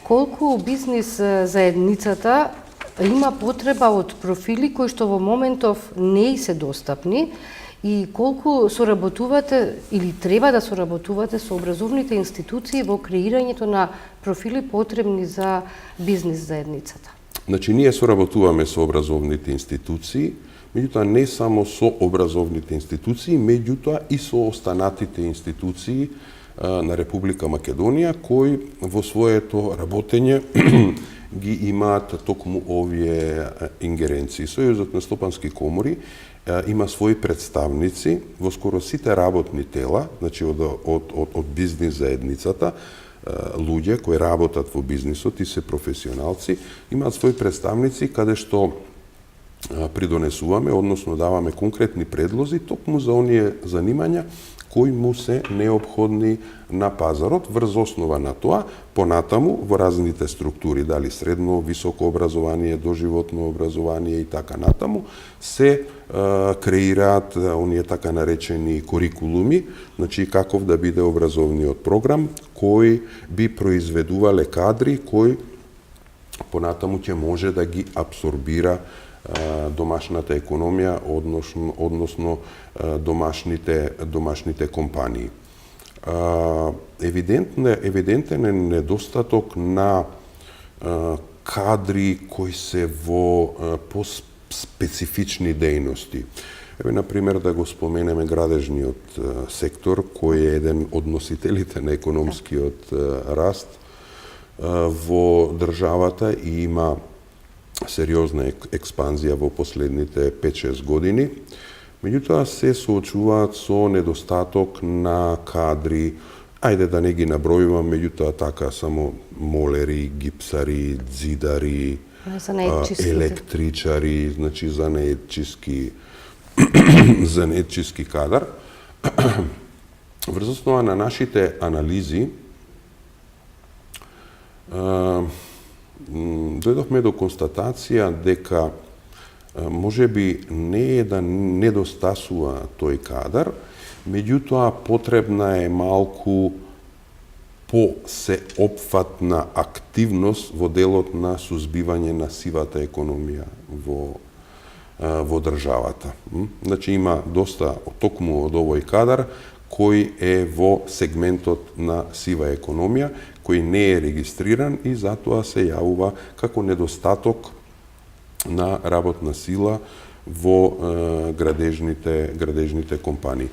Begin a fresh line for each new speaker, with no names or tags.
колку бизнис заедницата има потреба од профили кои што во моментов не се достапни и колку соработувате или треба да соработувате со образовните институции во креирањето на профили потребни за бизнис заедницата?
Значи, ние соработуваме со образовните институции, меѓутоа не само со образовните институции, меѓутоа и со останатите институции на Република Македонија, кои во своето работење ги имаат токму овие ингеренции. Сојузот на стопански комори има своји представници во скоро сите работни тела, значи од бизнис заедницата, луѓе кои работат во бизнисот и се професионалци, имаат своји представници каде што придонесуваме, односно даваме конкретни предлози токму за оние занимања кои му се неопходни на пазарот, врз основа на тоа, понатаму во разните структури, дали средно, високо образование, доживотно образование и така натаму, се креираат оние така наречени курикулуми, значи каков да биде образовниот програм, кој би произведувале кадри кои понатаму ќе може да ги абсорбира домашната економија, односно домашните компании. Евидентен е недостаток на кадри кои се во по-специфични дејности. Еве, например, да го споменеме градежниот сектор, кој е еден од носителите на економскиот раст во државата и има сериозна експанзија во последните 5-6 години. Меѓутоа се соочуваат со недостаток на кадри, ајде да не ги набројувам, меѓутоа така само молери, гипсари, дзидари, електричари, значи занаетчиски кадар. Врз основа на нашите анализи дојдовме до констатација дека можеби не е да недостасува тој кадар, меѓутоа потребна е малку посеопфатна активност во делот на сузбивање на сивата економија во државата. Значи има доста токму од овој кадар кој е во сегментот на сива економија, кој не е регистриран и затоа се јавува како недостаток на работна сила во градежните компании.